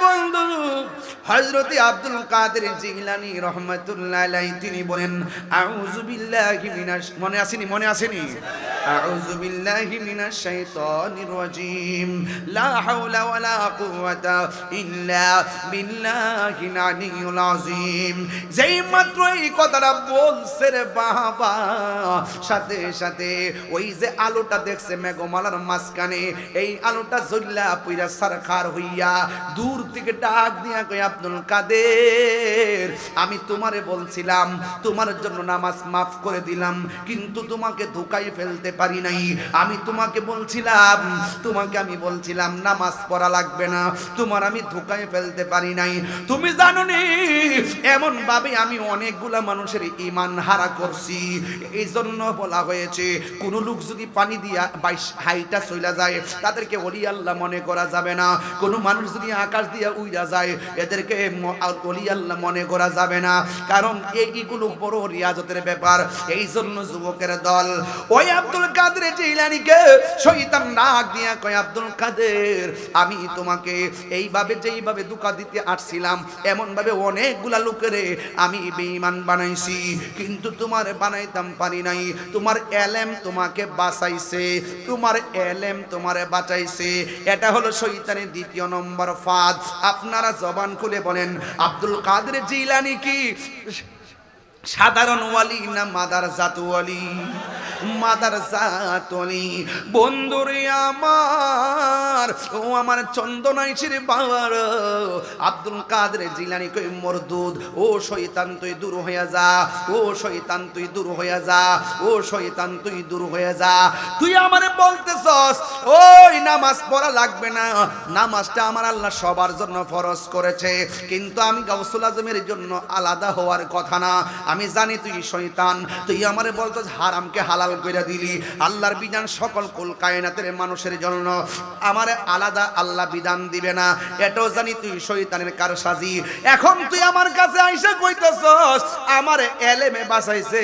বন্ধু হযরত আব্দুল কাদের জিলানী রাহমাতুল্লাহ আলাইহি তিনি বলেন আউযু বিল্লাহি মিনাশ মনে আসেনি আউযু বিল্লাহি মিনাশ শাইতানির রাজীম লা হাওলা ওয়ালা কুওয়াতা ইল্লা বিল্লাহিল আলিয়্যিল আযীম। যেই মাত্র এই কথাটা বলছে রে বাবা, সাথে সাথে ওই যে আলোটা দেখছে মেঘমালার মাঝখানে, এই আলোটা জ্বললা পুরা সরকার হইয়া দূর থেকে ডাক দিয়া কই আব্দুল কাদের আমি তোমারে বলছিলাম তোমার জন্য নামাজ মাফ করে দিলাম, কিন্তু তোমাকে ধোঁকায় ফেলতে পারি নাই। আমি তোমাকে বলছিলাম নামাজ পড়া লাগবে না, তোমার আমি ধোঁকায় ফেলতে পারি নাই। তুমি জানো নি এমন ভাবে আমি অনেকগুলা মানুষের ঈমান হারা করছি। এই জন্য বলা হয়েছে কোন লোক যদি পানি দিয়া 22 হাইটা চলে যায় তাদেরকে ওলি আল্লাহ মনে করা যাবে না। কোন মানুষ যদি আকাশ দিয়া উইরা যায় এদেরকে ওলি আল্লাহ মনে করা যাবে না, কারণ এইগুলো বড় রিয়াজতের ব্যাপার। এই জন্য যুবকের দল ওই আব্দুল কাদের জিলানীকে শয়তান ডাক দিয়া কয় আব্দুল কাদের আমি তোমাকে এইভাবে যেইভাবে ধোঁকা দিতে আসছিলাম এমন ভাবে অনেকগুলা লোকেরে আমি বেঈমান বানাইছি, কিন্তু তোমার বানাইতাম পারি নাই। তোমার এলেম তোমাকে বাঁচাইছে, তোমার এলেম তোমারে বাঁচাইছে। এটা হলো শয়তানের দ্বিতীয় নম্বর ফাঁদ। আপনারা জবান খুলে বলেন আব্দুল কাদের জিলানী কি সাধারণ ওয়ালি না মাদারজাত ওয়ালি? মাদারজাত ওয়ালি। বন্ধুরে আমার, ও আমার চন্দনাইশির বাবার আব্দুল কাদের জিলানী কই মরদুদ, ও শয়তান তুই দূর হয়ে যা, ও শয়তান তুই দূর হয়ে যা, ও শয়তান তুই দূর হয়ে যা। তুই আমারে বলতেছস ওই নামাজ পড়া লাগবে না, নামাজটা আমার আল্লাহ সবার জন্য ফরজ করেছে, কিন্তু আমি গাউসুল আজমের জন্য আলাদা হওয়ার কথা না। আমি জানি তুই শয়তান, তুই আমারে বলতেছ হারামকে হালাল কইরা দিলি। আল্লাহর বিধান সকল কুল কায়নাতের মানুষের জন্য, আমারে আলাদা আল্লাহ বিধান দিবে না, এটাও জানি তুই শয়তানের কারসাজি। এখন তুই আমার কাছে আইসা কইতেছস আমারে এলেমে বাঁচাইছে।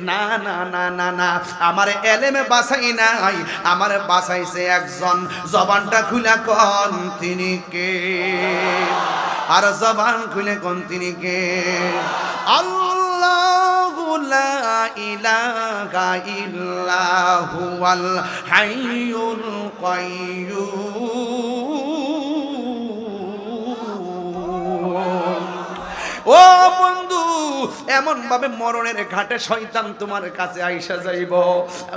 না না না না না, আমারে এলেমে বাঁচাই নাই, আমারে বাঁচাইছে একজন। জবানটা খুলে কোন তিনি কে? আর জবান খুলে কোন তিনি কে? আল্লাহু লা ইলাহা ইল্লা হুয়াল হাইয়ুল কাইয়্যুম। ও বন্ধু, এমন ভাবে মরণের ঘাটে শয়তান তোমার কাছে আইসা যাইব।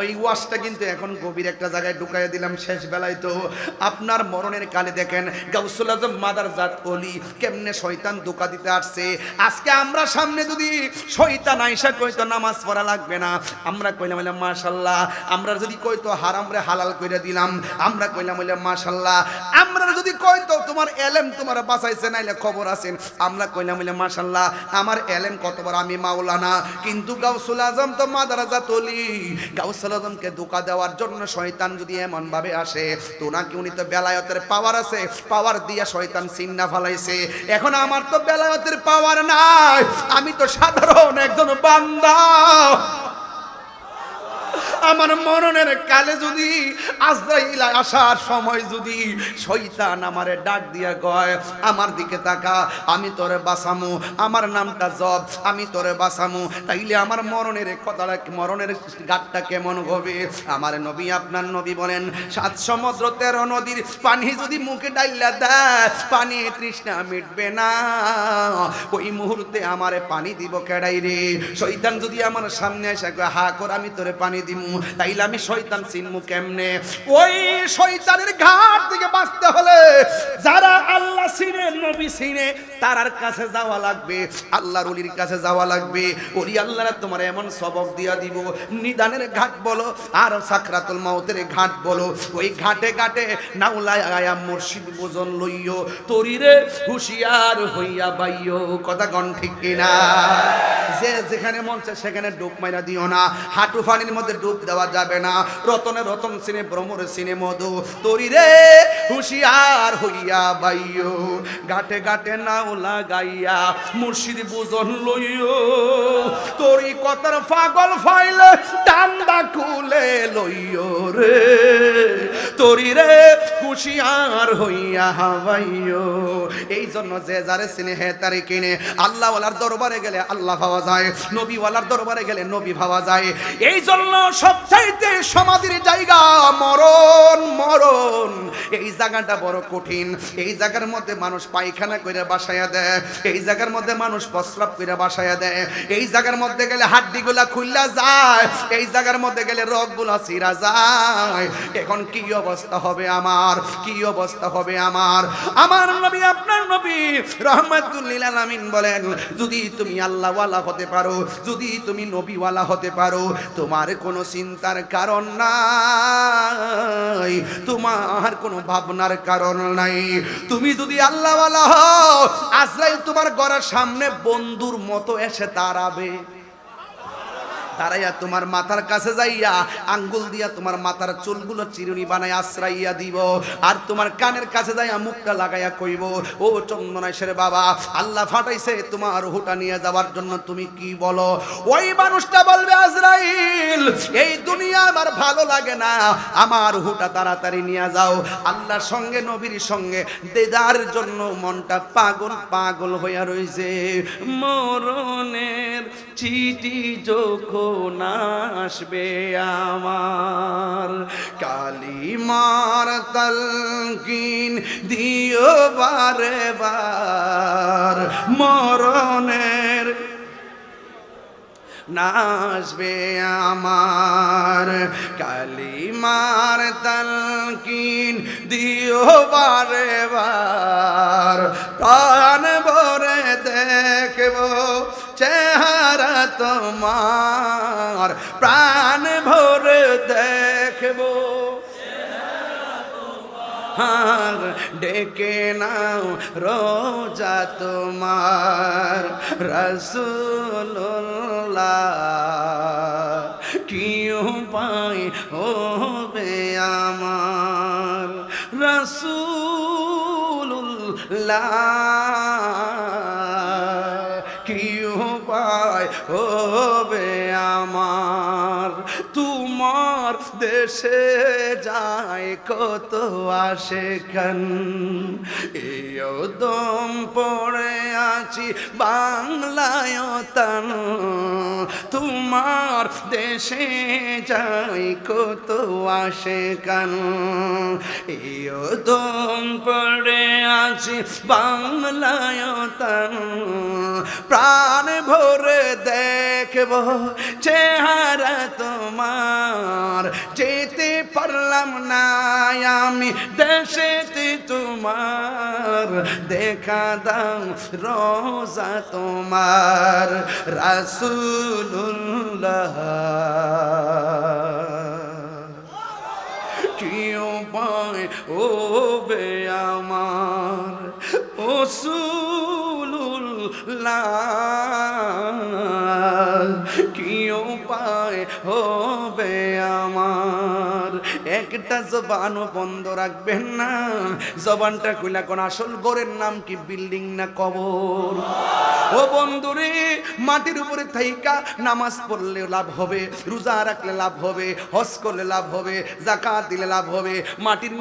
ওই ওয়াজটা কিন্তু এখন গভীর একটা জায়গায় ঢুকাইয়া দিলাম শেষ বেলায়। তো আপনার মরণের কালে দেখেন গাউসুল আজম মাদারজাত ওলি কেমনে শয়তান ধোঁকা দিতে আসছে। আজকে আমরা সামনে যদি শয়তান আইসা কইতো নামাজ পড়া লাগবে না, আমরা কইলাম বলে মাশাআল্লাহ। আমরা যদি কইতো হারাম রে হালাল কইরা দিলাম, আমরা কইলাম বলে মাশাআল্লাহ। আমরা যদি কইতো তোমার এলেম তোমার বাঁচাইছে নাইলে খবর আছেন, আমরা কইলাম বলে মাশাআল্লাহ আমার এলেম কতবার আমি মাওলানা। কিন্তু গাউসুল আজম তো মাদারজাত ওলি, গাউসুল আজমকে ধোঁকা দেওয়ার জন্য শয়তান যদি এমন ভাবে আসে, তো নাকি উনি তো বেলায়েতের পাওয়ার আছে, পাওয়ার দিয়া শয়তান চিন্না ফালাইছে। এখন আমার তো বেলায়েতের পাওয়ার নাই, আমি তো সাধারণ একজন বান্দা। আমার মরণের কালে যদি আজরাইল আসার সময় যদি শয়তান আমারে ডাক দিয়া কয় আমার দিকে তাকা, আমি তোরে বাঁচামু, আমার নামটা জপ, আমি তোরে বাঁচামু, তাইলে আমার মরণের কথাটা, মরণের ঘাটটা কেমন হবে? আমার নবী, আপনার নবী বলেন 7 সমুদ্র 13 নদীর পানি যদি মুখে ডাইলা দেয় পানি তৃষ্ণা মিটবে না। ওই মুহূর্তে আমারে পানি দিব কেডাই রে? শয়তান যদি আমার সামনে এসে কয় হা কর আমি তোরে পানি দিমু, তাইলে আমি শয়তান চিনমু কেমনে? ওই শয়তানের ঘাট থেকে বাঁচতে হলে যারা আল্লাহ চিনে, নবী চিনে, তারার কাছে যাওয়া লাগবে, আল্লাহর ওলির কাছে যাওয়া লাগবে। ওলি আল্লাহরা তোমার এমন সবক দিয়া দিব, নিদানের ঘাট বলো আর সাকরাতুল মাউতের ঘাট বলো, ওই ঘাটে ঘাটে নাউলায় আয়া মুর্শিদ বোজন লইও, তরিরে হুঁশিয়ার হইয়া বাইও। কথা গণ ঠিক কিনা? যে যেখানে মন চায় সেখানে ডুব মাইরা দিও না, হাঁটু পানির মধ্যে ডুব দেওয়া যাবে না। রতনে রতন সিনে, ভ্রমরে সিনে মধু, তরিরে হুঁশিয়ার হইয়া বাইও। ঘাটে ঘাটে নাও লাগাইয়া মুর্শিদ বুঝন লইও তোরি কথার পাগল ফাইলে ডান্ডা খুলে লইও রে তোরি রে খুশিয়ার হইয়া হাওয়াইও। এই জন্য যে যারে স্নেহে তারে কিনে আল্লাহওয়ালার দরবারে গেলে আল্লাহ পাওয়া যায়, নবীওয়ালার দরবারে গেলে নবী পাওয়া যায়। এই জন্য সবচাইতে সমাধির জায়গা মরণ। মরণ এই জায়গাটা বড় কঠিন। এই জায়গার মধ্যে মানুষ পায়খানা করে বাসায়া দেয়, এই জায়গার মধ্যে মানুষ প্রস্রাব করে বাসায়া দেয়, এই জায়গার মধ্যে গেলে হাড্ডিগুলা খুললা যায়, এই জায়গার মধ্যে গেলে রগগুলা ছিঁড়া যায়। এখন কি অবস্থা হবে আমার, কি অবস্থা হবে আমার? আমার নবী আপনার নবী রাহমাতুল লিল আলামিন বলেন, যদি তুমি আল্লাহওয়ালা হতে পারো, যদি তুমি নবীওয়ালা হতে পারো, তোমার কোনো চিন্তার কারণ নাই, তোমার কোনো ভাবনার কারণ নাই। তুমি যদি আল্লাহওয়ালা হও, আজরাইল তোমার ঘরের সামনে বন্ধুর মতো এসে দাঁড়াবে, দাঁড়াইয়া তোমার মাথার কাছে যাইয়া আঙ্গুল দিয়া তোমার মাথার চুলগুলো চিরুনি বানায় আশ্রাইয়া দিব, আর তোমার কানের কাছে যাইয়া মুখটা লাগাইয়া কইব, ও চন্দনেশ্বর বাবা, আল্লাহ ফাটাইছে তোমার রূহটা নিয়ে যাওয়ার জন্য, তুমি কি বলো? ওই মানুষটা বলবে, আজরাইল এই দুনিয়া আমার ভালো লাগে না, আমার রূহটা তাড়াতাড়ি নিয়ে যাও। আল্লাহর সঙ্গে নবীর সঙ্গে দেদার জন্য মনটা পাগল পাগল হইয়া রইছে। মরণের চিঠি যখন আসবে আমার, কালিমার তালকিন দিও বারে বার, মরণের নাসবে আমার, কালিমার তালকিন দিও বারে বার, প্রাণ ভরে দেখব চেহারা তোমার, প্রাণ ভরে দেখব হার, ডেকে নাও রোজা তোমার রাসূলুল্লাহ, কি উপায় হবে আমার রাসূলুল্লাহ, কি উপায় হবে আমার? তোমার দেশে যায় কত আশেকান, এই দম পড়ে আছি বাংলায় তান, তোমার দেশে যায় কত আশেকান, এই দম পড়ে আছি বাংলায় তান, প্রাণ ভরে দেখব চেহারা তোমার, যেতে পারলাম না আমি দেশেতে তোমার, দেখা দাও রোজা তোমার রাসূলুল্লাহ, কি উপায় হবে আমার রাসূলুল্লাহ, কি উপায় হবে আমার? একটা জবানও বন্ধ রাখবেন না, জবানটা খুলে কোন আসল ঘরের নাম কি বিল্ডিং না কবর? ও বন্ধুরে, মাটির উপরে থাইকা নামাজ পড়লে লাভ হবে, রোজা রাখলে লাভ হবে, হজ করলে লাভ হবে, যাকাত দিলে লাভ হবে। মাটির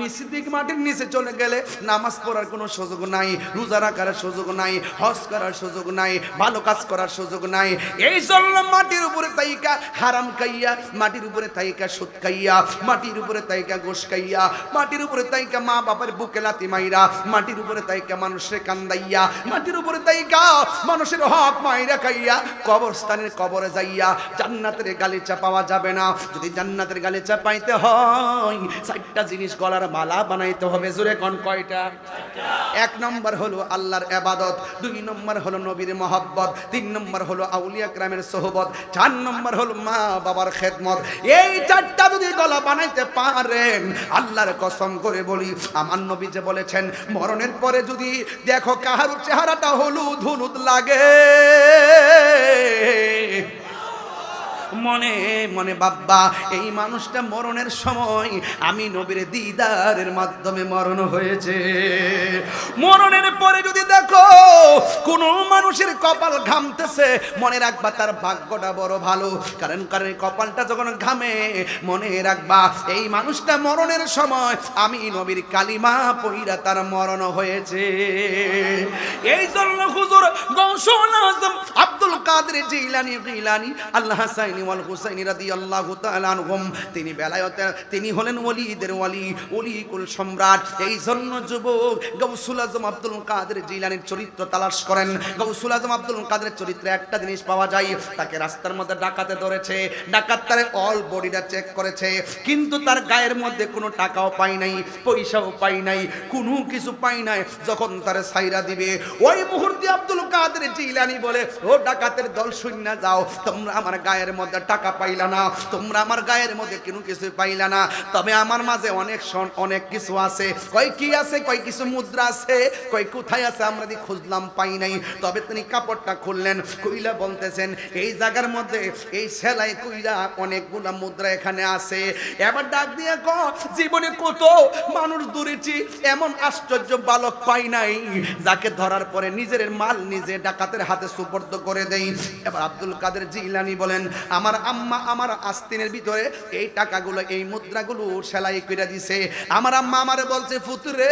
নিচে চলে গেলে নামাজ পড়ার কোনো সুযোগ নাই, রোজা রাখার সুযোগ নাই, হজ করার সুযোগ নাই, ভালো কাজ করার সুযোগ নাই। এই জন্য মাটির উপরে তাইকা হারাম খাইয়া, মাটির উপরে তাইকা সুদ খাইয়া, মাটির উপরে তাইকা গোশ খাইয়া, মাটির উপরে তাইকা মা বাবার বুকে লাথি মাইরা, মাটির উপরে তাইকা মানুষের কান্দাইয়া, মাটির উপরে তাইকা মানুষের হক মাইরা খাইয়া, কবরস্থানের কবরে যাইয়া জান্নাতের গালিচা পাওয়া যাবে না। যদি জান্নাতের গালিচা পাইতে হয়, 4টা জিনিস গলার মালা বানাইতে হবে। জোরে কোন কয়টা? 1 নম্বর হলো আল্লাহর ইবাদত, 2 নম্বর হলো নবীর মহব্বত, 3 নম্বর হলো আউলিয়া কেরামের সোহবত, 4 নম্বর হলো মা বাবার খেদমত। এই 4টা যদি গলা বানাইতে পারেন, আল্লাহর কসম করে বলি, আমার নবী যে বলেছেন, মরণের পরে যদি দেখো কাহার চেহারাটা হলুদ হলুদ লাগে, মনে মনে বাব্বা এই মানুষটা মরণের সময় আমি নবীর দিদারের মাধ্যমে মরণ হয়েছে। মরণের পরে যদি দেখো কোন মানুষের কপাল ঘামতেছে, মনে রাখবা তার ভাগ্যটা বড় ভালো। কারণ কপালটা যখন ঘামে মনে রাখবা এই মানুষটা মরণের সময় আমি নবীর কালিমা পইরা তার মরণ হয়েছে। এই জন্য হুজুর গৌসুল আজম আব্দুল কাদের জিলানী আল্লাহ হাসাইনি ওয়াল হুসাইনি রাদিয়াল্লাহু তাআলা আনহুম, তিনি বেলায়েতে তিনি হলেন ওলিদের ওলি, ওলিকুল সম্রাট। এই জন্য যুবক গৌসুল আজম আব্দুল কাদের জিলানীর চরিত্র তালাশ করেন। গৌসুল আজম আব্দুল কাদের চরিত্রে একটা জিনিস পাওয়া যায়, তাকে রাস্তার মধ্যে ডাকাতে ধরেছে, ডাকাত তার অল বডিটা চেক করেছে, কিন্তু তার গায়ের মধ্যে কোনো টাকাও পাই নাই, পয়সাও পাই নাই, কোনো কিছু পাই নাই। যখন তার সাইরা দিবে ওই মুহূর্তে আব্দুল কাদের জিলানী বলে, ও ডাকাতের দল শুইনা যাও, তোমরা আমার গায়ের মধ্যে টাকা পাইলা না, তোমরা আমার গায়ের মধ্যে কোনো কিছু পাইলা না, তবে আমার মাঝে অনেক কিছু আছে। কয় কি আছে? কয় কিছু মুদ্রা আছে। কয় কোথায় আছে? আমরা দি খুঁজলাম পাই নাই। তবে তিনি কাপড়টা খুললেন, কইলা বলতেছেন এই জায়গার মধ্যে এই সেলাই কইরা অনেকগুলা মুদ্রা এখানে আছে। এবার ডাক দিয়ে জীবনে কত মানুষ দূরেছি, এমন আশ্চর্য বালক পাই নাই যাকে ধরার পরে নিজের মাল নিজে ডাকাতের হাতে সুপর্দ করে দেই। এবার আব্দুল কাদের জিলানী বলেন, আমার আম্মা আমার আস্তিনের ভিতরে এই টাকাগুলো এই মুদ্রাগুলো সেলাই করে দিছে। আমার আম্মা আমারে বলছে, ফুতুরে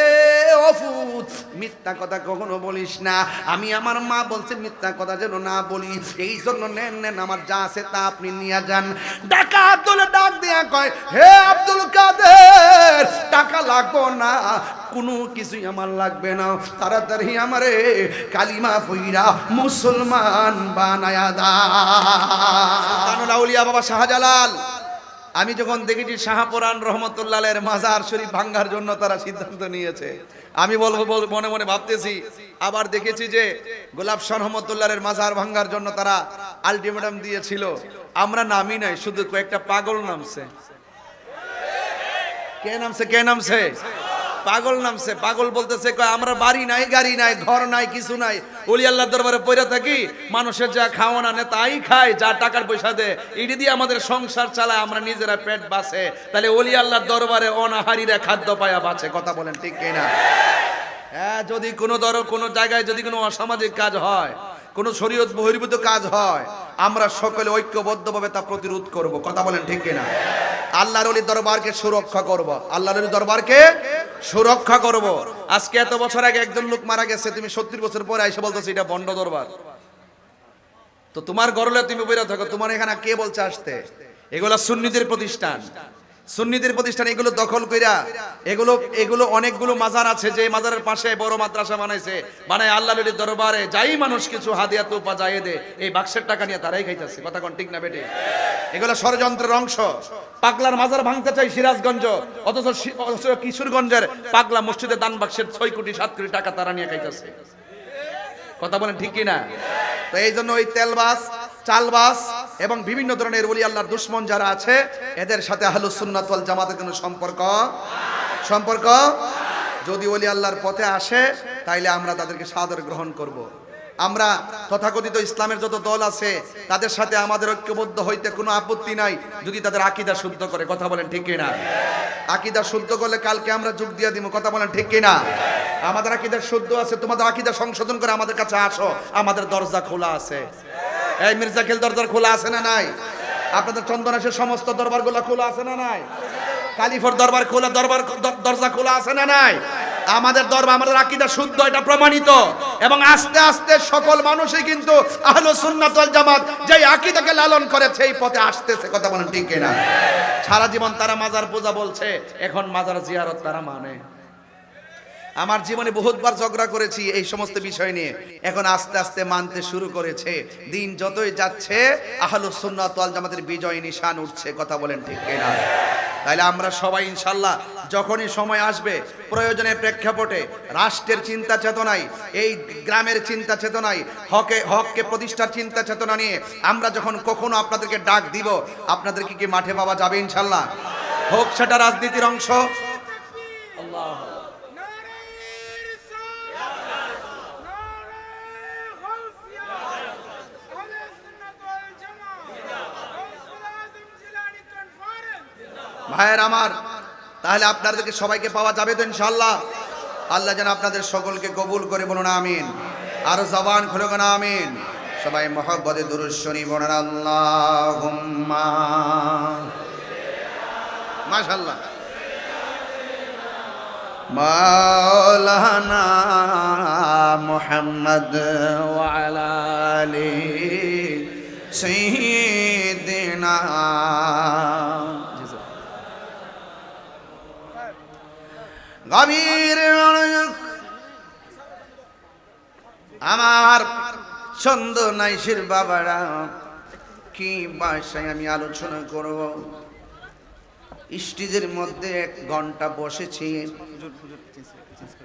ও ফুত, মিথ্যা কথা কখনো বলিস না। আমি আমার মা বলছে মিথ্যা কথা যেন না বলি, এই জন্য নেন আমার যা আছে তা আপনি নিয়ে যান। ডাকাত দলে ডাক দিয়া কয়, হে আব্দুল কাদের, টাকা লাগবো না, কোনো কিছুই আমার লাগবে না, তাড়াতাড়ি আমারে কালিমা পইরা মুসলমান বানায়া দাও। আউলিয়া বাবা শাহজালাল, আমি যখন দেখেছি শাহপুরান রহমতুল্লাহ আলাইহির মাজার শরীফ ভাঙ্গার জন্য তারা সিদ্ধান্ত নিয়েছে, আমি বলবো মনে মনে ভাবতেছি, আবার দেখেছি যে গোলাপ শাহ রহমতুল্লাহ আলাইহির মাজার ভাঙ্গার জন্য তারা আলটিমেটাম দিয়েছিল। আমরা নামি নাই, শুধু কয়েকটা পাগল নামছে। কে নামছে? পাগল নামছে। পাগল বলতেছে আমরা বাড়ি নাই, গাড়ি নাই, ঘর নাই, কিছু নাই, ওলি আল্লাহর দরবারে পয়রা থাকি, মানুষের যা খাওয়ানো না তাই খায়, যা টাকার পয়সা দেয় এটি দিয়ে আমাদের সংসার চালায়, আমরা নিজেরা পেট বাঁচে। তাহলে ওলি আল্লাহর দরবারে অনাহারীরা খাদ্য পায়া বাঁচে। কথা বলেন ঠিক কিনা? হ্যাঁ, যদি কোনো জায়গায় যদি কোনো অসামাজিক কাজ হয়, কোনো শরীয়ত বহির্ভূত কাজ হয়, আমরা সকলে ঐক্যবদ্ধভাবে তা প্রতিরোধ করব। কথা বলেন ঠিক কিনা? আল্লাহর ওলির দরবারকে সুরক্ষা করব, আল্লাহর ওলির দরবারকে সুরক্ষা করব। আজকে এত বছর আগে একজন লোক মারা গেছে, তুমি 70 বছর পরে এসে বলতেছো এটা বন্ড দরবার। তো তোমার গরলে তুমি বেরো থাকো, তোমার এখানে কে বলছে আসতে? এগুলা সুন্নিদের প্রতিষ্ঠান, সুন্নিদের প্রতিষ্ঠান। এগুলো দখল কইরা এগুলো অনেকগুলো মাজার আছে, যে মাজারের পাশে বড় মাদ্রাসা বানায় আল্লাহর ওলির দরবারে যাই মানুষ কিছু হাদিয়া তোপা যায় দে, এই বাক্সের টাকা নিয়ে তারাই খাইতেছে। কথা কোন ঠিক না বেটি? এগুলো ষড়যন্ত্রের অংশ। পাগলার মাজার ভাঙতে চাই সিরাজগঞ্জ, অথচ কিশোরগঞ্জের পাগলা মসজিদে দান বাক্সের 6 কোটি 7 কোটি টাকা তারা নিয়ে খাইতেছে। কথা বলেন ঠিক কিনা? তো এই জন্য ওই তেলবাস, চালবাস এবং বিভিন্ন ধরনের ওলি আল্লাহর দুশমন যারা আছে, এদের সাথে আহলুস সুন্নাত ওয়াল জামাতের কোনো সম্পর্ক যদি ওলি আল্লাহর পথে আসে, তাইলে আমরা তাদেরকে সাদরে গ্রহণ করব। আমরা তথাকথিত ইসলামের যত দল আছে তাদের সাথে আমাদের ঐক্যবদ্ধ হইতে কোনো আপত্তি নাই, যদি তাদের আকীদা শুদ্ধ করে। কথা বলেন ঠিক কিনা? আকীদা শুদ্ধ করলে কালকে আমরা যোগ দিয়ে দিব। কথা বলেন ঠিক কিনা? আমাদের আকীদা শুদ্ধ আছে, তোমাদের আকীদা সংশোধন করে আমাদের কাছে আসো, আমাদের দরজা খোলা আছে। এই মির্জাখিল দরজার খোলা আছে না নাই? আপনাদের চন্দনাশের সমস্ত দরবারগুলো খোলা আছে না নাই? কালিফর দরবার খোলা, দরজা খোলা আছে না নাই? আমাদের দরবার, আমাদের আকীদা শুদ্ধ, এটা প্রমাণিত। এবং আস্তে আস্তে সকল মানুষই কিন্তু আহলুস সুন্নাত ওয়াল জামাত যেই আকীদাকে লালন করে সেই পথে আসতেছে। কথা বলেন ঠিক কিনা? সারা জীবন তারা মাজার পূজা বলছে, এখন মাজার জিয়ারত তারা মানে। আমার জীবনে বহুতবার ঝগড়া করেছি এই সমস্ত বিষয় নিয়ে, এখন আস্তে আস্তে মানতে শুরু করেছে। দিন যতই যাচ্ছে আহলুস সুন্নাত ওয়াল জামাতের বিজয় নিশান উঠছে। কথা বলেন ঠিক কিনা? তাইলে আমরা সবাই ইনশাআল্লাহ যখনই সময় আসবে, প্রয়োজনের প্রেক্ষাপটে রাষ্ট্রের চিন্তা চেতনায়, এই গ্রামের চিন্তা চেতনায়, হককে প্রতিষ্ঠার চিন্তা চেতনা নিয়ে আমরা যখন কখনো আপনাদেরকে ডাক দিব, আপনাদেরকে কি মাঠে পাওয়া যাবে ইনশাআল্লাহ? হোক সেটা রাজনীতির অংশ। আল্লাহ ভাইয়ের আমার, তাহলে আপনাদেরকে সবাইকে পাওয়া যাবে তো ইনশাআল্লাহ? আল্লাহ যেন আপনাদের সকলকে কবুল করে, বলুন আমিন। আরো জবান খুলে বলুন আমিন। সবাই মহব্বতে দুরূদ শরীফ পড়ুন আল্লাহুম্মা। মাশাআল্লাহ। মাওলানা মুহাম্মদ ওয়া আলা আলি সাইয়্যিদিনা। গভীর আমার ছন্দ নাইশের বাবারা, কি ভাষায় আমি আলোচনা করব? স্টেজের মধ্যে 1 ঘন্টা বসেছি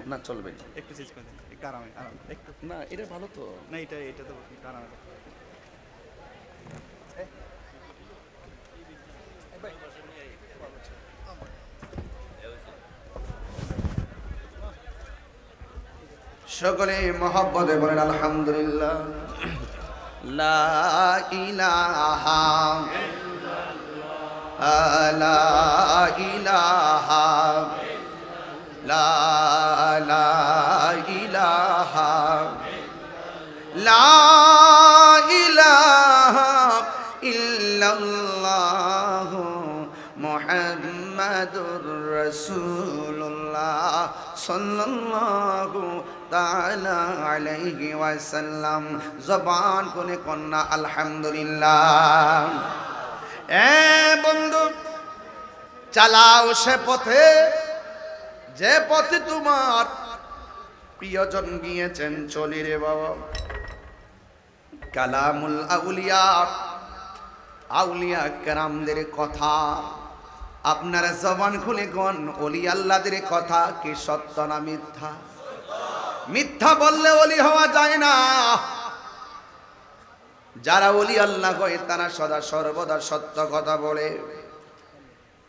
না, চলবে একটু চেঞ্জ করে দিন, একটু আরামে একটু না, এটা ভালো তো না, এটা তো একটু আরামে সকলে মহব্বতে বলেন আলহামদুলিল্লাহ। লা ইলাহা লা ইলাহা লা ইলাহা লা ইলাহা ইল্লাল্লাহ মুহাম্মাদুর রাসূলুল্লাহ সাল্লাল্লাহু তাআলা আলাইহি ওয়াসাল্লাম। জবান কোনে কন্যা আলহামদুলিল্লাহ। বন্ধু, চালাও সে পথে যে পথে তোমার প্রিয়জন গিয়েছেন, চলি রে বাবা। কালামুল আউলিয়া, আউলিয়া কেরামদের কথা আপনারা জবান খুলে কোন ওলি আল্লাহদের কথা কি সত্য না মিথ্যা? মিথ্যা বললে ওলি হওয়া যায় না। যারা ওলি আল্লাহ হয় তারা সদা সর্বদা সত্য কথা বলে।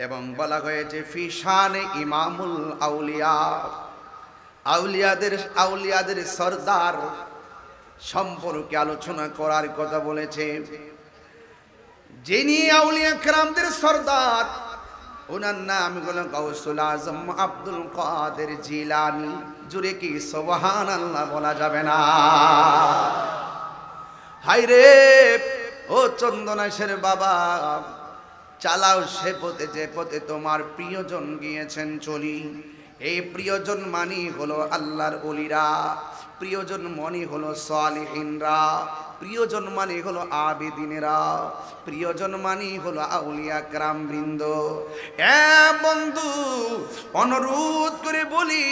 এবং বলা হয়েছে ফি শানে ইমামুল আউলিয়া, আউলিয়াদের সরদার সম্পর্কে আলোচনা করার কথা বলেছে। যিনি আউলিয়া কেরামদের সরদার, ওনার নাম হলো গাউসুল আজম আব্দুল কাদের জিলানী। জুড়ে কি সুবহানাল্লাহ বলা যাবে না? হায়রে ও চন্দনাশের বাবা, চালাও সে পথে যে পথে তোমার প্রিয়জন গিয়েছেন, চলি। এই প্রিয়জন মানি হলো আল্লাহর ওলিরা, প্রিয়জন মানি হলো সালিহিনরা, প্রিয়জন মানি হলো আবেদিনেরা, প্রিয়জন মানি হলো আউলিয়া কেরাম বৃন্দ। বন্ধু, অনুরোধ করে বলি,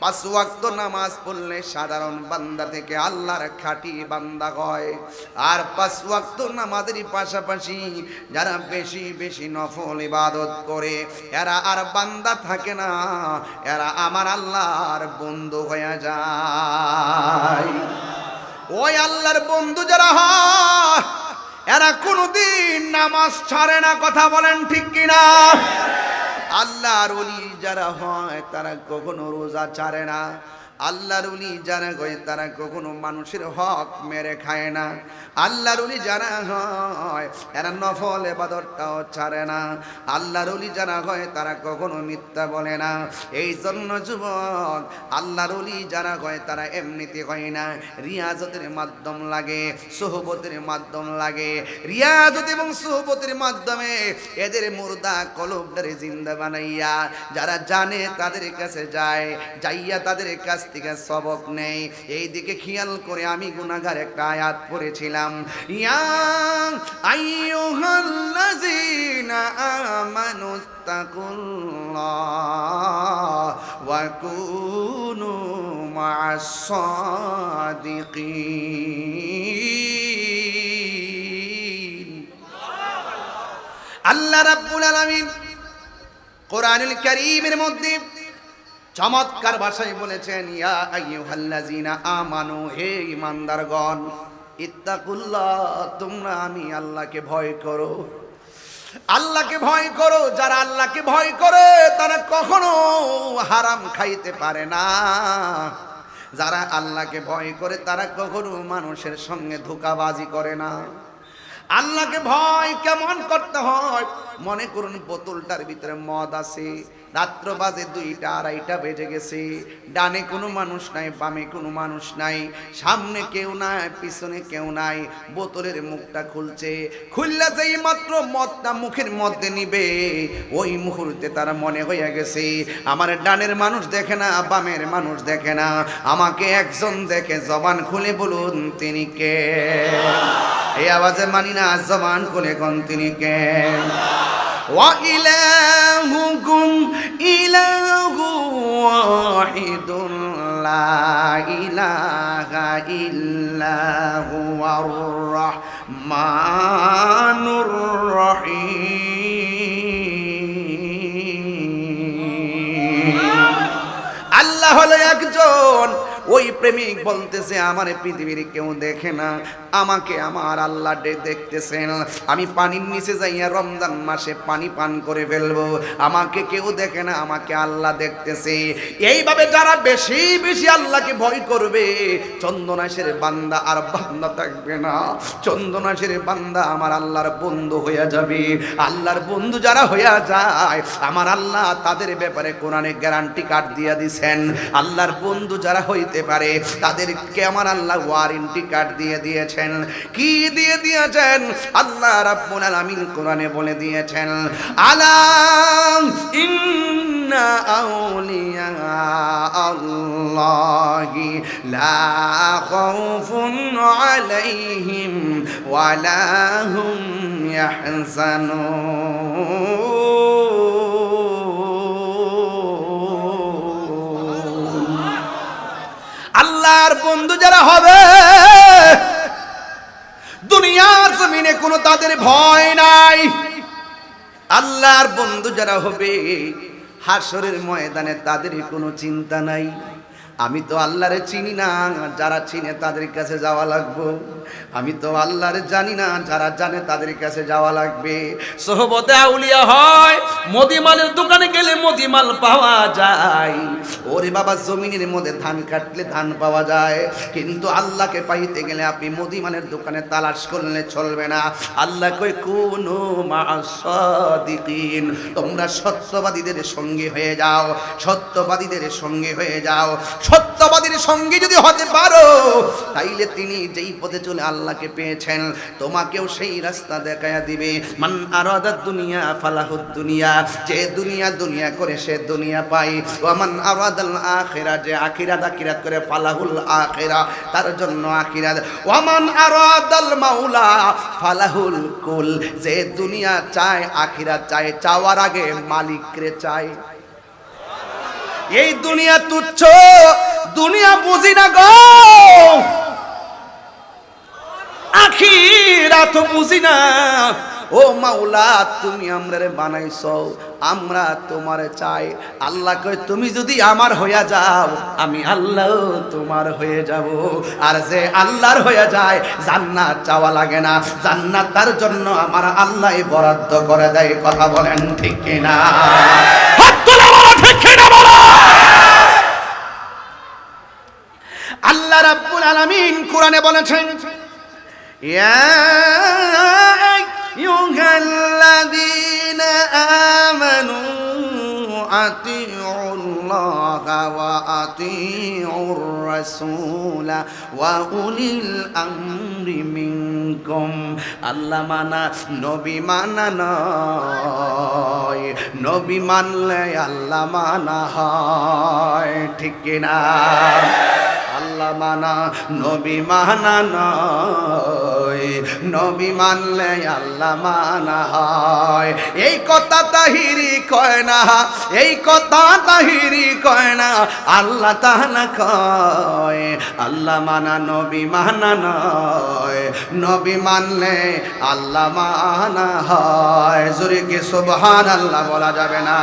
5 ওয়াক্ত নামাজ পড়লে সাধারণ বান্দা থেকে আল্লাহর খাঁটি বান্দা হয়। আর 5 ওয়াক্ত নামাজের পাশাপাশি যারা বেশি বেশি নফল ইবাদত করে, এরা আর বান্দা থাকে না, এরা আমার আল্লাহর বন্ধু হয়ে যায়। ওই আল্লাহর বন্ধু যারা হয়, এরা কোনোদিন নামাজ ছাড়ে না। কথা বলেন ঠিক কিনা? আল্লাহর ওলি যারা হয় তারা কখনো রোজা ছাড়ে না। আল্লাহর ওলি যারা হয় তারা কখনো মানুষের হক মেরে খায় না। আল্লাহর ওলি যারা হয় এরা নফল ইবাদতটাও ছাড়ে না। আল্লাহর ওলি যারা হয় তারা কখনো মিথ্যা বলে না। এই জন্য যুবক, আল্লাহর ওলি যারা হয় তারা এমনিতে হয় না, রিয়াজতের মাধ্যম লাগে, সোহবতের মাধ্যম লাগে। রিয়াজত এবং সোহবতের মাধ্যমে এদের মুর্দা কলবটারে জিন্দা বানাইয়া যারা জানে তাদের কাছে যায়, যাইয়া তাদের কাছ থেকে সবক নেই। এই দিকে খেয়াল করে আমি গুনাহগার একটা আয়াত পড়েছিলাম, ইয়া আইয়ুহাল্লাযীনা আমানু তাকুল্লাহ ওয়া কুনু মা'আস সাদিকিন। আল্লাহ রাব্বুল আলামিন কোরআনুল কারীমের মধ্যে চমৎকার ভাষায় বলেছেন, ইয়া আইয়ুহাল্লাযীনা আমানু, হে ঈমানদারগণ, ইত্তাকুল্লাহ, তোমরা আমি আল্লাহকে ভয় করো। আল্লাহকে ভয় করো। যারা আল্লাহকে ভয় করে তারা কখনো হারাম খাইতে পারে না। যারা আল্লাহকে ভয় করে তারা কখনো মানুষের সঙ্গে ধোঁকাবাজি করে না। আল্লাহকে ভয় কেমন করতে হয়? মনে করুন বোতলটার ভিতরে মদ আছে, রাত্র বাজে 2টা 2:30 বেজে গেছে, ডানে কোনো মানুষ নাই, বামে কোনো মানুষ নাই, সামনে কেউ নাই, পিছনে কেউ নাই, বোতলের মুখটা খুলছে, খুললে যেই মাত্র মদটা মুখের মধ্যে নিবে, ওই মুহূর্তে তার মনে হয়ে গেছে আমার ডানের মানুষ দেখে না, বামের মানুষ দেখে না, আমাকে একজন দেখে। জবান খুলে বলুন তিনি কে? এই আওয়াজে মানি না, জবান খুলে কোন তিনি কে? ওয়া ইলাহুকুম ইলাহু ওয়াহিদুন লা ইলাহা ইল্লা হুয়ার রাহমানুর রহিম। আল্লাহ হলো একজন। ওই প্রেমিক বলতেছে আমার পৃথিবীর কেউ দেখে না, আমাকে আমার আল্লাহ দেখতেছেন। আমি পানির নিচে যাইয়া রমজান মাসে পানি পান করে ফেলবো, আমাকে কেউ দেখে না, আমাকে আল্লাহ দেখতেছে। এইভাবে যারা বেশি বেশি আল্লাহকে ভয় করবে, চন্দনাশের বান্দা আর বান্দা থাকবে না, চন্দনাশের বান্দা আমার আল্লাহর বন্ধু হইয়া যাবে। আল্লাহর বন্ধু যারা হইয়া যায়, আমার আল্লাহ তাদের ব্যাপারে কোরআনে গ্যারান্টি কার্ড দিয়ে দিছেন। আল্লাহর বন্ধু যারা হইতে পারে তাদেরকে আমার আল্লাহ ওয়ারেন্টি কার্ড দিয়ে দিয়েছেন। কি দিয়ে দিয়েছেন? আল্লাহ রাব্বুল আলামিন কোরআনে বলে দিয়েছেন, আলা ইন্না আউলিয়া আল্লাহি লা খাউফুন আলাইহিম ওয়ালা হুম ইয়াহজানুন। আল্লাহর বন্ধু যারা হবে, দুনিয়ার জমিনে কোনো তাদের ভয় নাই। আল্লাহর বন্ধু যারা হবে, হাসরের ময়দানে তাদের কোনো চিন্তা নাই। আমি তো আল্লাহরে চিনি না, যারা চিনে তাদের কাছে যাওয়া লাগবে। আমি তো আল্লাহরে জানি না, যারা জানে তাদের কাছে যাওয়া লাগবে। সোহবতে আউলিয়া হয়, মদিমালের দোকানে গেলে মদিমাল পাওয়া যায়। ওরে বাবা, জমিনের মধ্যে ধান কাটলে ধান পাওয়া যায়, কিন্তু আল্লাহকে পাইতে গেলে আপনি মদিমালের দোকানে তালাশ করলে চলবে না। আল্লাহ কই কুনু মা'আস সাদিকিন, তোমরা সত্যবাদীদের সঙ্গে হয়ে যাও, সত্যবাদীদের সঙ্গে হয়ে যাও। সত্যবাদীর সঙ্গে যদি হতে পারো, তাইলে তিনি যেই পথে চলে আল্লাহকে পেয়েছেন, তোমাকেও সেই রাস্তা দেখায়া দিবে। মান আরাদাদ দুনিয়া ফালাহুদ দুনিয়া, যে দুনিয়া দুনিয়া করে সে দুনিয়া পায়। ওয়া মান আরাদাল আখিরা, যে আখিরাত আখিরাত করে ফালাহুল আখিরা, তার জন্য আখিরাত। ওয়া মান আরাদাল মাওলা ফালাহুল কুল, যে দুনিয়া চায় আখিরাত চায়, চাওয়ার আগে মালিকরে চায়। এই দুনিয়া তুচ্ছ, দুনিয়া বুঝি না গো, আখিরাত বুঝি না। ও মাওলা, তুমি আমরারে বানাইছো, আমরা তোমারে চাই। আল্লাহ কয় তুমি যদি আমার হইয়া যাও, আমি আল্লাহ তোমার হয়ে যাব। আর যে আল্লাহর হইয়া যায়, জান্নাত চাওয়া লাগে না, জান্নাত তার জন্য আমার আল্লাহ বরাদ্দ করে দেয়। কথা বলেন ঠিক কিনা? হাত তোলো, ঠিক কিনা বলো। আল্লাহ রাব্বুল আলামিন কোরআনে বলেছেন, ইয়া আইয়ুহাল্লাযীনা আমানু আতিউল্লাহা ওয়া আতিউর রাসূলা ওয়া উলিল আমরি মিনকুম। আল্লাহ মানা নবী মানা নয়, নবী মানলে আল্লাহ মানা হয়। ঠিক কিনা? আল্লাহ মানা নবী মানা নয়, নবী মানলে আল্লাহ মানা হয়। এই কথা তাহিরি কয় না, এই কথা তাহিরি কয় না, আল্লাহ তাআলা কয় আল্লাহ মানা নবী মানা নয়, নবী মানলে আল্লাহ মানা হয়। জোরে কি সুবহানাল্লাহ বলা যাবে না?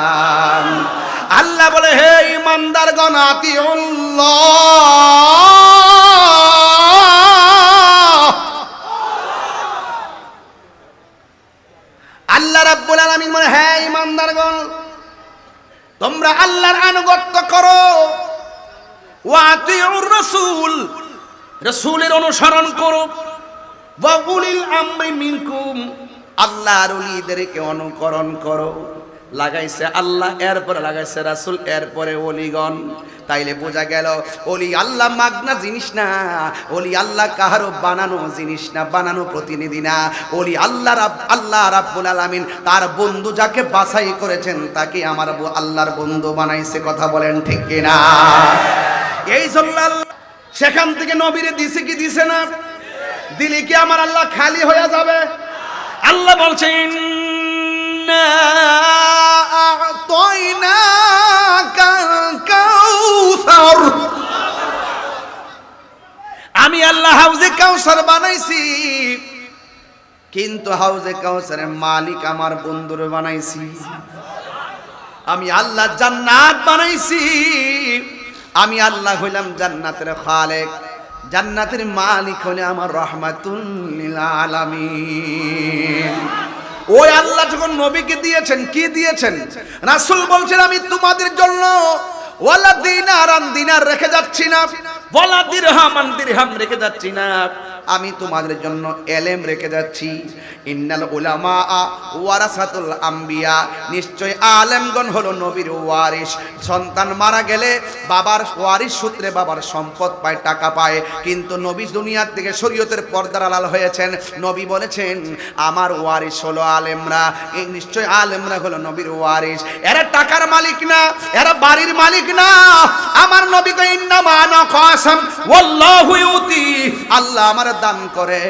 আল্লাহ বলে, হে ঈমানদারগণ, আতিউল্লাহ। আল্লাহ রাব্বুল আলামিন বলে, হে ঈমানদারগণ, তোমরা আল্লাহর আনুগত্য করো। ওয়া আতিউর রাসূল, রাসূলের অনুসরণ করো। ওয়া উলিল আমরি মিনকুম, আল্লাহর ওলিদেরকে অনুকরণ করো। লাগাইছে আল্লাহ, এরপরে লাগাইছে রাসূল, এরপরে ওলিগণ। তাইলে বোঝা গেল ওলি আল্লাহ মাগনা জিনিস না, ওলি আল্লাহ কাহারও বানানো জিনিস না, বানানো প্রতিনিধি না। ওলি আল্লাহ রাব্বুল আলামিন তার বন্ধু যাকে বাছাই করেছেন তাকে আমার আল্লাহর বন্ধু বানাইছে। কথা বলেন ঠিক কিনা? এই জন্য সেখান থেকে নবীরে দিছে কি দিছে না? দিলে কি আমার আল্লাহ খালি হয়ে যাবে? আল্লাহ বলছেন আমি আল্লাহ হাউজে কাউসার বানাইছি, কিন্তু হাউজে কাউসারের মালিক আমার বন্ধুরে বানাইছি। আমি আল্লাহ জান্নাত বানাইছি, আমি আল্লাহ হইলাম জান্নাতের খালেক, জান্নাতের মালিক হলে আমার রাহমাতুল লিল আলামিন। ওই আল্লাহ যখন নবীকে দিয়েছেন, কি দিয়েছেন? রাসূল বলছেন আমি তোমাদের জন্য ওয়ালা দিনার রেখে যাচ্ছি না, ওয়ালা দিরহাম রেখে যাচ্ছি না, আমি তোমাদের জন্য এলেম রেখে যাচ্ছি। ইন্নাল উলামা ওয়ারাসাতুল আম্বিয়া, নিশ্চয় আলেমগণ হলো নবীর ওয়ারিস। সন্তান মারা গেলে বাবার ওয়ারিস সূত্রে বাবার সম্পদ পায়, টাকা পায়, কিন্তু নবী দুনিয়ার থেকে শরীয়তের পর্দার আড়াল হয়েছেন। নবী বলেছেন আমার ওয়ারিস হলো আলেমরা। এই নিশ্চয় আলেমরা হলো নবীর ওয়ারিস। এরা টাকার মালিক না, এরা বাড়ির মালিক না। আমার নবী কই ইন্নামা আনা কাসাম ওয়াল্লাহু ইউতি, আল্লাহ আমার দান করে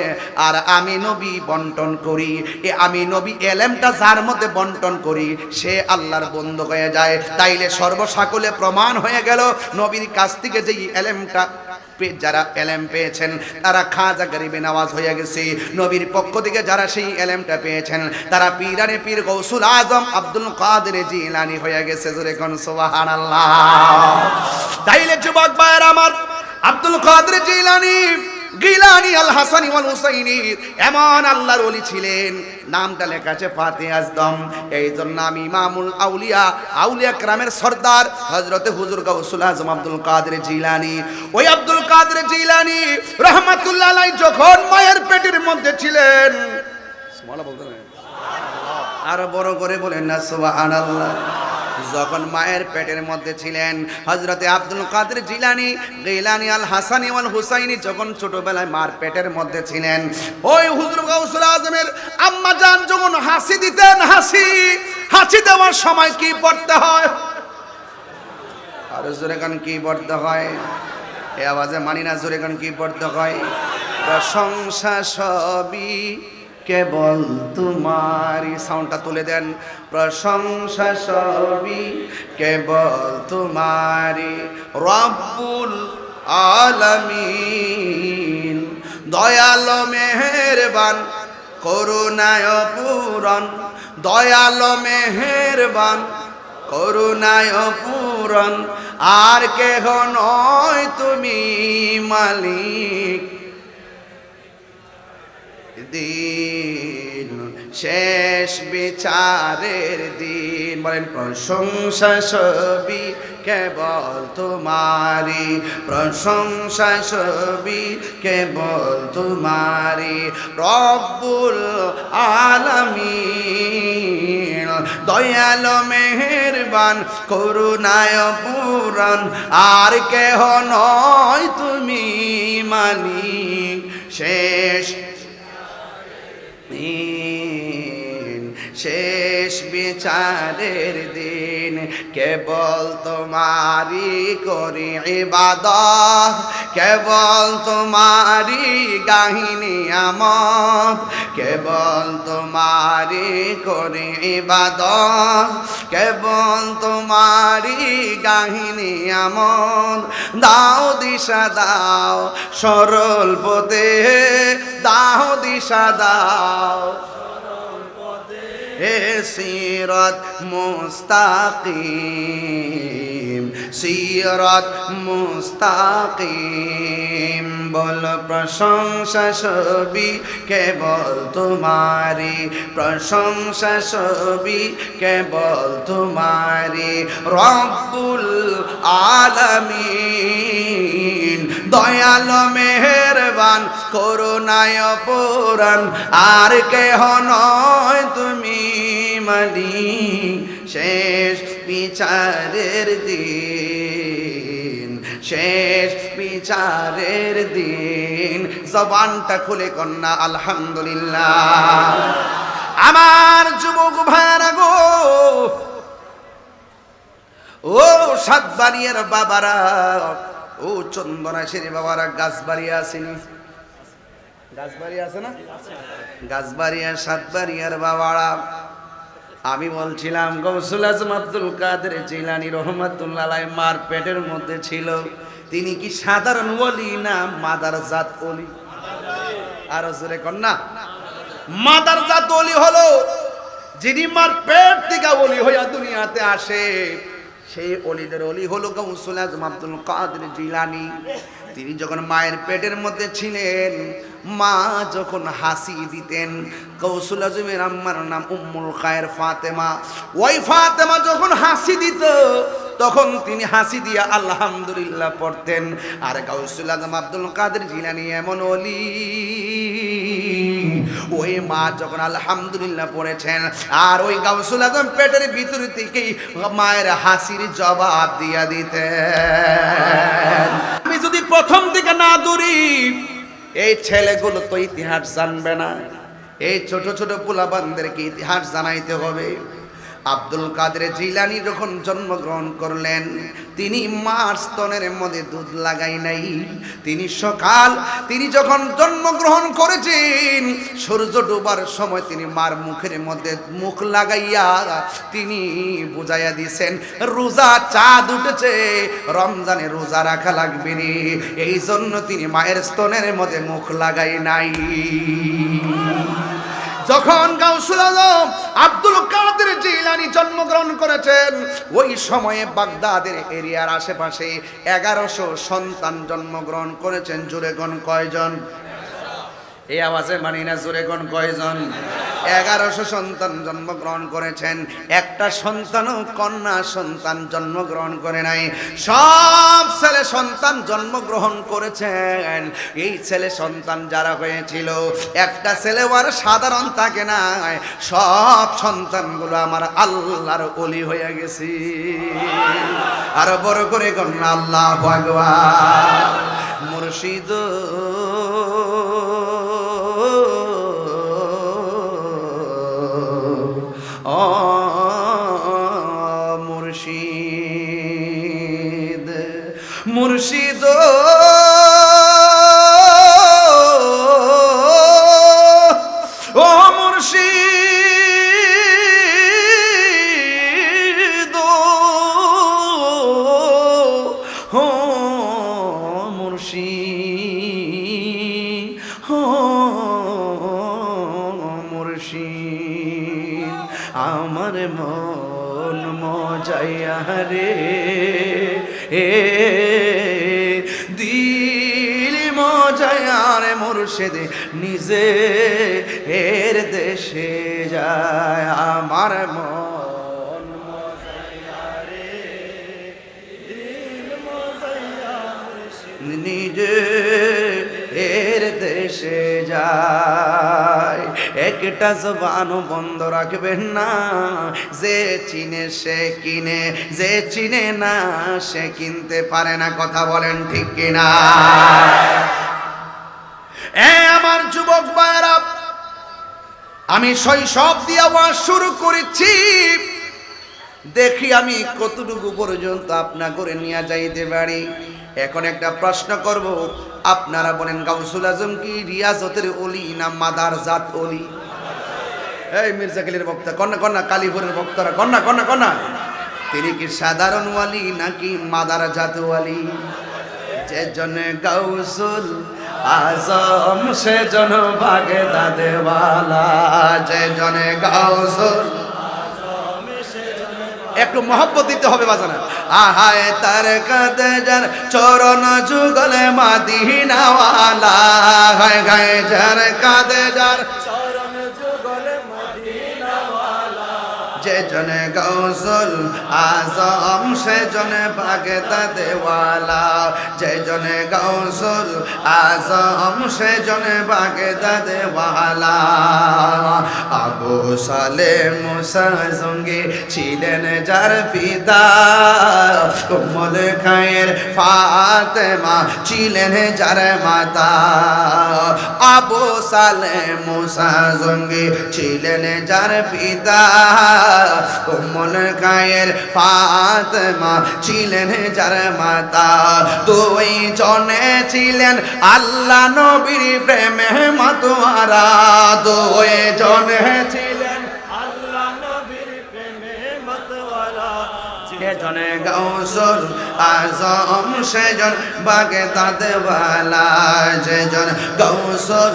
আর আমি নবী বন্টন করি। আমি নবী এলেমটা যার মধ্যে বন্টন করি সে আল্লাহর বন্ধু হয়ে যায়। তাইলে সর্বসাকলে প্রমাণ হয়ে গেল নবীর কাছ থেকে যেই এলেমটা যারা এলেম পেয়েছেন তারা খাজা গরিবে নওয়াজ হয়ে গেছে। নবীর পক্ষ থেকে যারা সেই এলেমটা পেয়েছেন তারা পীরানে পীর গৌসুল আজম আব্দুল কাদের জিলানী হয়ে গেছে। জোরে কোন সুবহানাল্লাহ। তাইলে যুবক ভাইরা আমার, আব্দুল কাদের জিলানী গিলানি আল হাসানি ওয়াল হুসাইনি এমন আল্লাহর ওলি ছিলেন, নামটা লেখা আছে ফাতে আজদম। এই জন্য আমি ইমামুল আউলিয়া কেরামের সর্দার হযরতে হুজুর গাউসুল আজম আব্দুল কাদের জিলানী, ওই আব্দুল কাদের জিলানী রাহমাতুল্লাহ আলাইহি যখন মায়ের পেটের মধ্যে ছিলেন, সুবহানাল্লাহ বলতে না, আরো বড় করে বলেন না সুবহানাল্লাহ। যখন মায়ের পেটের মধ্যে ছিলেন হযরতে আব্দুল কাদের জিলানী গিলানি আল হাসানি ওয়াল হুসাইনি যখন ছোটবেলায় মার পেটের মধ্যে ছিলেন, ওই হুজুর গাউসুল আজমের আম্মা জান যখন হাসি দিতেন, হাসি দেওয়ার সময় কি পড়তে হয়? আর জোরে গান কি পড়তে হয়? এই আওয়াজে মানি না, জোরে গান কি পড়তে হয়? প্রশংসা সবই কেবল তোমারি, সাউন্ডটা তুলে দেন। প্রশংসা সবই কেবল তোমারি রব্বুল আলামিন, দয়ালো মেহেরবান করুণায় পূরণ, দয়ালো মেহেরবান করুণায় পূরণ, আর কেহ নয় তুমি মালিক দিন, শেষ বিচারের দিন। বলেন প্রশংসা সবই কেবল তোমারি, প্রশংসা সবই কেবল তোমারি রব্বুল আলামিন, দয়ালো মেহেরবান করুণায় পূরণ, আর কেহ নয় তুমি মালিক শেষ শেষ বিচারের দিন। কেবল তোমারি করি ইবাদত, কেবল তোমারি গাহিনী আমত, কেবল তোমারি করি ইবাদত, কেবল তোমারি গাহিনী আমত। দাও দিশা দাও সরল পথে, দাও দিশা দাও হে সিরাত মুস্তাকিম, সিরাত মুস্তাকিম। বল প্রশংসা সবই কেবল তোমারি, প্রশংসা সবই কেবল তোমারি রব্বুল আলামিন, দয়ালো মেহেরবান মেহেরবান করুণায় অপরাণ আর কেহ নয় তুমি মালিক শেষ বিচারের দিন শেষ বিচারের দিন জবানটা খুলে কন্যা আলহামদুলিল্লাহ আমার যুবক ভাইরা গো ও সাতবাড়িয়ার বাবারা ও চন্দনাশির বাবারা গাছবাড়িয়া আসেনি গাছবাড়ি আছে না গাছবাড়িয়া সাতবাড়িয়ার বাবারা আমি বলছিলাম গৌসুল আজম আব্দুল কাদের জিলানী রহমাতুল্লাহ আলাইহি মার পেটের মধ্যে ছিল তিনি কি সাধারণ ওলি না মাদারজাত ওলি আর জোরে কন্যা মাদারজাত ওলি হলো যিনি মার পেট থেকে ওলি হইয়া দুনিয়াতে আসে সেই ওলিদের ওলি হলো গৌসুল আজম আব্দুল কাদের জিলানী তিনি যখন মায়ের পেটের মধ্যে ছিলেন মা যখন হাসি দিতেন গৌসুল আজমের আম্মার নাম উম্মুল খায়ের ফাতেমা ওই ফাতেমা যখন হাসি দিত তখন তিনি হাসি দিয়া আলহামদুলিল্লাহ পড়তেন আর গৌসুল আজম আব্দুল কাদের জিলানী এমন ওলি ওই মা যখন আলহামদুলিল্লাহ পড়েছেন আর ওই গৌসুল আজম পেটের ভিতর থেকেই মায়ের হাসির জবাব দিয়া দিতেন আমি যদি প্রথম দিকে না দৌড়ি এই ছেলেগুলো তো ইতিহাস জানবে না এই ছোট ছোট পোলাপানদেরকে ইতিহাস জানাইতে হবে আব্দুল কাদের জিলানী যখন জন্মগ্রহণ করলেন তিনি মার স্তনের মধ্যে দুধ লাগাই নাই তিনি যখন জন্মগ্রহণ করেছেন সূর্য ডোবার সময় তিনি মার মুখের মধ্যে মুখ লাগাইয়া তিনি বুঝাইয়া দিয়েছেন রোজা চাঁদ উঠেছে রমজানে রোজা রাখা লাগবে রে এই জন্য তিনি মায়ের স্তনের মধ্যে মুখ লাগাই নাই যখন গাউসুল আজম আব্দুল কাদের জিলানী জন্মগ্রহণ করেছেন ওই সময়ে বাগদাদের এরিয়ার আশেপাশে 1100 সন্তান জন্মগ্রহণ করেছেন জোরেগণ কয়জন এই আওয়াজে মানি না জোরেগণ কয়জন 1100 সন্তান জন্মগ্রহণ করেছেন একটা সন্তানও কন্যা সন্তান জন্মগ্রহণ করে নাই সব ছেলে সন্তান জন্মগ্রহণ করেছেন এই ছেলে সন্তান যারা হয়েছিল একটা ছেলেও আর সাধারণ থাকে না সব সন্তানগুলো আমার আল্লাহর ওলি হয়ে গেছে আর বড় করে কন্যা আল্লাহু আকবার মুর্শিদ মুর্শিদ মুর্শিদ ও মুর্শিদ ও মুর্শিদ ও মুর্শিদ আমার মন মজাইয়া রে দিল মজাইয়া রে মুর্শিদ নিজে এর দেশে যায় আমার মন মজাইয়া রে দিল মজাইয়া নিজে এর দেশে যায় একটা জবানও বন্ধ রাখবেন না যে চিনে সে কিনে যে চিনে না সে কিনতে পারে না কথা বলেন ঠিক কিনা আমার যুবক ভাইরা আমি শৈশব দিয়ে ওয়াজ শুরু করেছি দেখি আমি কতটুকু পর্যন্ত আপনা করে নিয়ে যাইতে পারি এখন একটা প্রশ্ন করব আপনারা বলেন গাউসুল আজম কি রিয়াজতের ওলি না মাদারজাত ওলি এই মির্জাখালীর বক্তা কন্যা কন্যা কালীপুরের বক্তারা কন্যা কন্যা কন্যা তিনি কি সাধারণ ওলি নাকি মাদারজাত ওলি যে জন গাউসুল আজম সে জন বাগদাদে ওয়ালা যে জন গাউসুল একটু মহব্বত দিতে হবে বাজানা আহায় তার কাদের চরণ যুগলে মাদিনা ওয়ালা হায় গায়ে যার কাদের চরণ যুগলে মাদিনা ওয়ালা যে জনে গৌসুল আজম সে জনে বাগদাদে ওয়ালা যে জনে গৌসুল আজম সে জনে বাগদাদে ওয়ালা আবু সালেহ মুসা সঙ্গে ছিলেন যার পিতা উম্মুল খায়ের ফাতেমা ছিলেন যার মাতা আবু সালেহ মুসা সঙ্গে ছিলেন যার পিতা উম্মুল খায়ের ফাতেমা ছিলেন যার মাতা দুই জনে ছিলেন আল্লাহ নবীর প্রেমে মাতোয়ারা দুই জনে ছিলেন আল্লাহ নবীর প্রেমে মতওয়ালা যে জনে গৌসুল আজম সেজন বাগদাদে ওয়ালা যে জন গৌসুল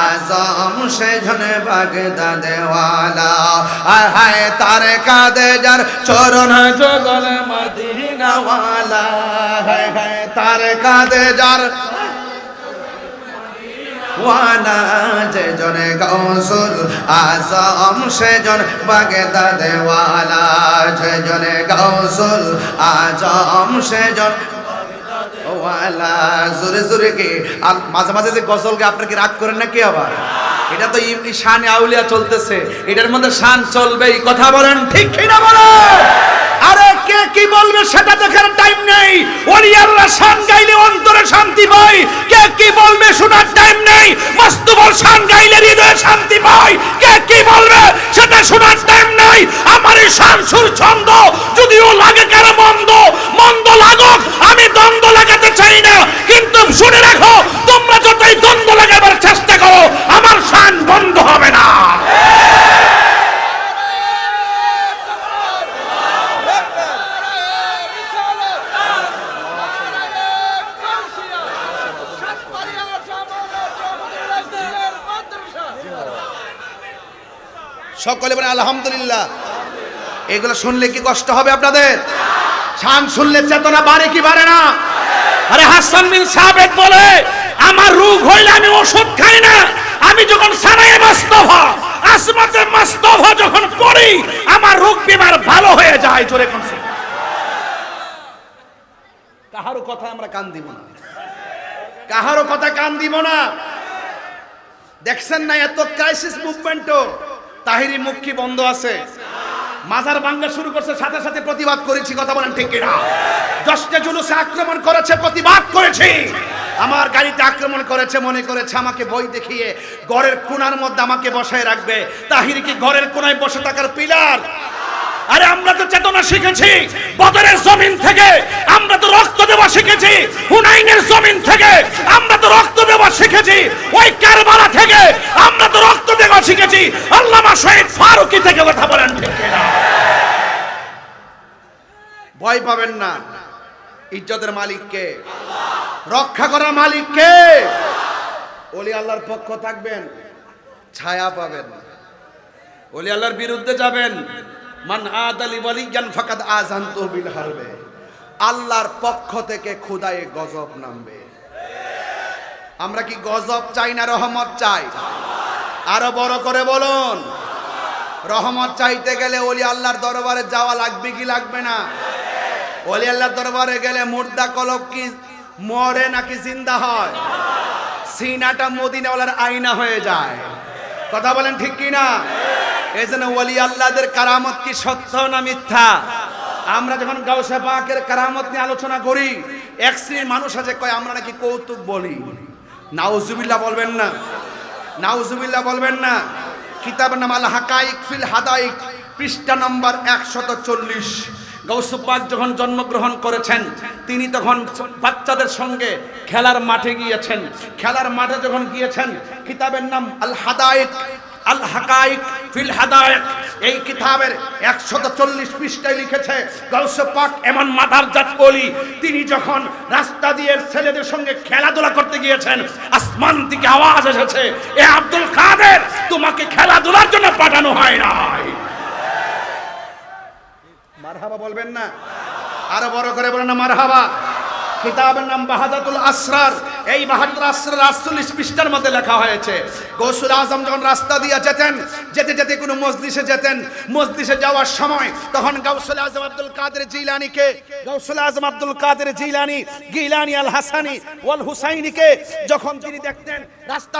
আজম সেজন বাগদাদে ওয়ালা আয় হায় তার কাঁধে যার চরণ জগল মদিনা ওয়ালা হায় হায় তার কাঁধে যার ওয়ালা যে জনে গৌসুল আজম সেজন বাগদাদে ওয়ালা যে জনে গৌসুল আজম সেজন ওয়ালা জোরে জোরে কি আর মাঝে মাঝে যে গজল গে আপনারা কি রাগ করেন না কি আবার এটা তো শানে আউলিয়া চলতেছে এটার মধ্যে শান চলবেই কথা বলেন ঠিক কি না বলেন আরে কে কি বলবে সেটা দেখার টাইম নেই ওলি আল্লাহ শান গাইলে অন্তরে শান্তি পায় কে কি বলবে শোনার টাইম নেই মাস্তুবর শান গাইলে হৃদয়ে শান্তি পায় কে কি বলবে সেটা শোনার টাইম নেই আমার এই শান সুর ছন্দ যদিও লাগে কেন মন্দ মন্দ লাগুক আমি দ্বন্দ্ব লাগাতে চাই না কিন্তু শুনে রাখো তোমরা যতই দ্বন্দ্ব লাগাবার চেষ্টা করো আমার শান বন্ধ হবে না সকলে বলে আলহামদুলিল্লাহ এগুলো শুনলে কি কষ্ট হবে আপনাদের শান শুনলে চেতনা বাড়ে কি বাড়ে না আরে হাসান বিন সাবিত বলে আমার রোগ হইলে আমি ওষুধ খাই না আমি যখন সানায়ে মুস্তাফা আসমাতে মুস্তাফা যখন পড়ি আমার রোগ বিমার ভালো হয়ে যায় জোরে কোন কাহারও কথা আমরা কান দিব না কাহারও কথা কান দিব না দেখছেন না এত ক্রাইসিস মুভমেন্টও তাহিরি মুখী বন্ধ আছে মাজার ভাঙা শুরু করছে সাথে সাথে প্রতিবাদ করেছি কথা বলেন ঠিক কিনা দশটা জুলুসে আক্রমণ করেছে প্রতিবাদ করেছি আমার গাড়িতে আক্রমণ করেছে মনে করেছে আমাকে ভয় দেখিয়ে ঘরের কোণার মধ্যে আমাকে বসায় রাখবে তাহিরি কি ঘরের কোণায় বসে থাকার পিলার আরে আমরা তো চেতনা শিখেছি বদরের জমিন থেকে আমরা তো রক্ত দেওয়া শিখেছি হুনাইনের জমিন থেকে আমরা তো রক্ত দেওয়া শিখেছি ওই কারবালা থেকে আমরা তো রক্ত দেওয়া শিখেছি আল্লামা শহীদ ফারুকী থেকে কথা বলেন ঠিক কিনা ভয় পাবেন না ইজ্জতের মালিক কে রক্ষা করার মালিক কে ওলি আল্লাহর পক্ষ থাকবেন ছায়া পাবেন ওলি আল্লাহর বিরুদ্ধে যাবেন মান আদালি ওয়ালিয়ান ফাকাদ আযানতু বিল হারবে আল্লাহর পক্ষ থেকে খোদায়ে গজব নামবে আমরা কি গজব চাই না রহমত চাই আরো বড় করে বলুন রহমত চাইতে গেলে ওলি আল্লাহর দরবারে যাওয়া লাগবে কি লাগবে না ওলি আল্লাহর দরবারে গেলে মুর্দা কলব কি মরে নাকি জিন্দা হয় সিনাটা মদিনাওয়ালার আয়না হয়ে যায় কথা বলেন ঠিক কি না এজন্য ওলি আল্লাহদের কারামত কি সত্য না মিথ্যা আমরা যখন গাউসে পাকের কারামত নিয়ে আলোচনা করি এক শ্রেণীর মানুষ আছে কয় আমরা নাকি কৌতুক বলি নাউজুবিল্লাহ বলবেন না নাউজুবিল্লাহ বলবেন না কিতাবের নাম আল হাকাইক ফিল হাদাইক পৃষ্ঠা নম্বর 140 গাউস পাক যখন জন্মগ্রহণ করেছেন তিনি তখন বাচ্চাদের সঙ্গে খেলার মাঠে গিয়েছেন খেলার মাঠে যখন গিয়েছেন কিতাবের নাম আল হাদাইক আল হাকাইক ফিল হাদাইক এই কিতাবের 140 পৃষ্ঠায় লিখেছে গাউস পাক এমন মাদারজাত ওলি তিনি যখন রাস্তা দিয়ে ছেলেদের সঙ্গে খেলাধুলা করতে গিয়েছেন আসমান থেকে আওয়াজ এসেছে এ আব্দুল কাদের তোমাকে খেলাধুলার জন্য পাঠানো হয় নাই মারহাবা বলবেন না আরো বড় করে বলেন না মারহাবা কিতাবের নাম বাহাদাতুল আসরার এই বাহাদুর আসরের 48 পৃষ্ঠার মধ্যে লেখা হয়েছে গৌসুল আজম যখন রাস্তা দিয়ে যেতেন, যেতে যেতে কোনো মজলিসে যেতেন, মজলিসে যাওয়ার সময় তখন গাউসুল আজম আব্দুল কাদের জিলানীকে, গাউসুল আজম আব্দুল কাদের জিলানী, গিলানী আল হাসানী ওয়াল হুসাইনীকে যখন তিনি দেখতেন রাস্তা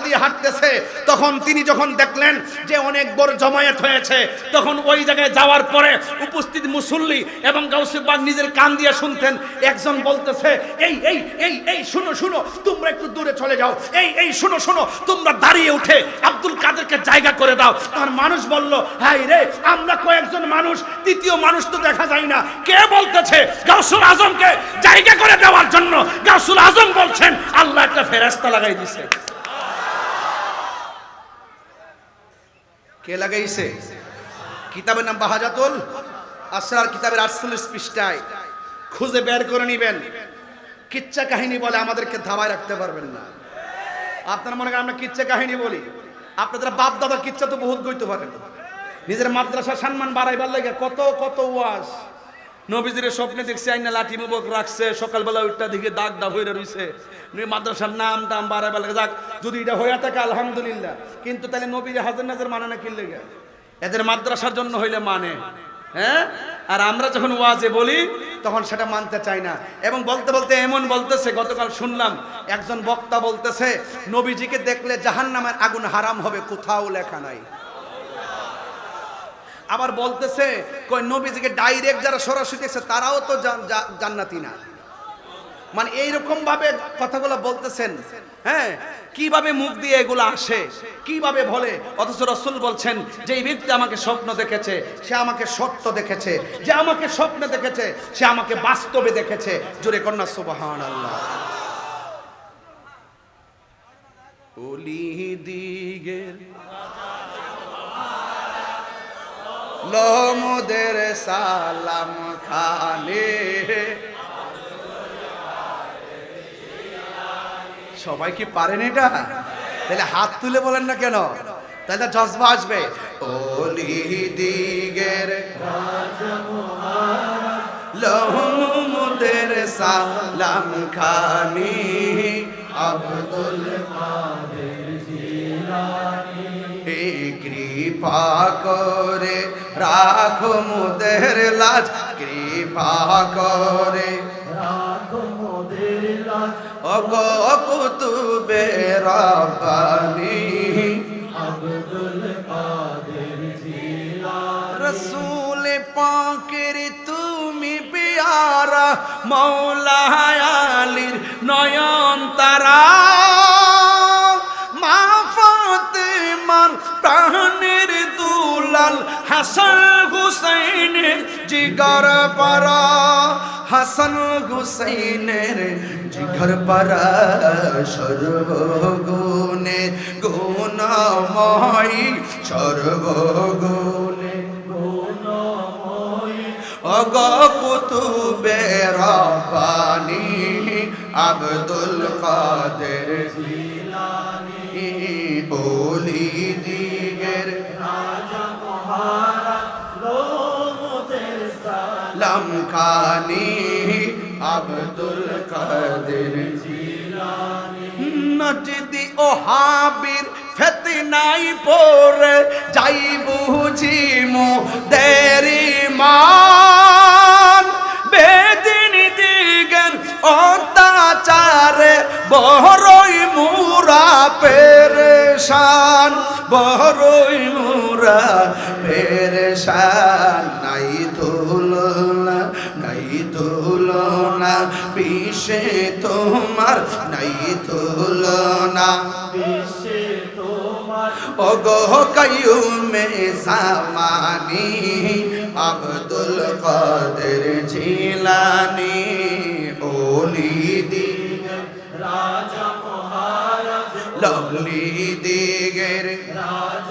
দিয়ে হাঁটতেছে, তখন তিনি যখন দেখলেন যে অনেক বড় জমায়েত হয়েছে, তখন ওই জায়গায় যাওয়ার পরে উপস্থিত মুসল্লি এবং গাউসে পাক নিজের কান দিয়ে শুনতেন, একজন বলতেছে এই এই এই এই শুনো শুনো তোমরা একটু দূরে চলে যাও, এই এই শুনো শুনো তোমরা দাঁড়িয়ে উঠে আব্দুল কাদেরকে জায়গা করে দাও। আর মানুষ বলল, হাই রে আমরা কয়েকজন মানুষ, তৃতীয় মানুষ তো দেখা যায় না, কে বলতেছে গাউসুল আজমকে জায়গা করে দেওয়ার জন্য? গাউসুল আজম বলছেন আল্লাহ একটা ফেরেশতা লাগাই দিয়েছে। কে লাগাইছে? কিতাবের নাম বাহাজাতুল আসরার, কিতাবের 48 পৃষ্ঠায় খুঁজে বের করে নেবেন। কিচ্ছা কাহিনী বলে আমাদেরকে ধাবায় রাখতে পারবেন না। আপনারা মনে করেন আমরা কিচ্ছা কাহিনী বলি, আপনাদের বাপ দাদার কিচ্ছা তো বহুত কইতে পারেন। নিজের মাদ্রাসা সম্মান বাড়াইবার লাগে কত কত ওয়াজ। নবীজির স্বপ্নে দেখছি আইনা লাঠি মুবক রাখছে, সকালবেলা উঠটা দিকে দাগ দাগ হয়ে রইছে, মাদ্রাসার নাম টাম বাড়াইবার লাগে। যাক, যদি এটা হইয়া থাকে আলহামদুলিল্লাহ, কিন্তু তাহলে নবীর হাজার নাজার মানে না কিনলে গে এদের মাদ্রাসার জন্য হইলে মানে, হ্যাঁ? আর আমরা যখন ওয়াজে বলি তখন সেটা মানতে চাই না। এবং বলতে বলতে এমন বলতেছে, গতকাল শুনলাম একজন বক্তা বলতেছে নবীজিকে দেখলে জাহান্নামের আগুন হারাম হবে, কোথাও লেখা নাই। আবার বলতেছে কই নবীজিকে ডাইরেক্ট যারা সরাসরি দেখছে তারাও তো জান্নাতি না। মানে এইরকম ভাবে কথাগুলো বলতেছেন, হ্যাঁ? কিভাবে মুখ দিয়ে এগুলো আসে, কিভাবে বলে? অথচ রাসূল বলছেন যে এই ব্যক্তি আমাকে স্বপ্ন দেখেছে, সে আমাকে সত্য দেখেছে, যে আমাকে স্বপ্নে দেখেছে সে আমাকে বাস্তবে দেখেছে। জোরে কন্যা সুবহানাল্লাহ। ওলি দিগের লোমদের সালাম খানে, সবাই কি পারেন এটা? তাহলে হাত তুলে বলেন না কেন? তাহলে জজবা আসবে। ওলি দিগের লোমদের সালাম খানি, আব্দুল কাদের জিলানী, কৃপা করে রাখো মোদের লাজ, কৃপা করে রাখো মোদের লাজ, ওগো কুতুবে রব্বানী, আব্দুল কাদের জিলানী। রসূল পাকের তুমি পিয়ারা, মৌলা আলীর নয়ন তারা, মা ফাতেমার প্রাণের দুলাল, হাসান হুসাইনের জিগর পারা, হাসান হুসাইনের জিগর পারা, সর্বগুণে গুণময়, সর্বগুণে গুণময়, ওগো কুতুবে রব্বানী, আব্দুল কাদের জিলানী, ওলি দিগের রাজা মহারাজ, লোমদের সালাম খানি, আব্দুল কাদের জিলানী। নজদি ও হাবির ফিতনায় পড়ে যাই বুঝি মোদের মান, বেদিন দিগের অত্যাচারে বড়ই মুরা পেরেশান, বড়ই মুরা পেরেশান। নাই তুলনা, নাই তুলনা পিছে তোমার, নাই তুলনা পিছে তোমার, ওগো কাইয়ুমে জামানি, আব্দুল কাদের জিলানী, ওলি দিগের রাজা মহারাজ, লভলি দিগের রাজা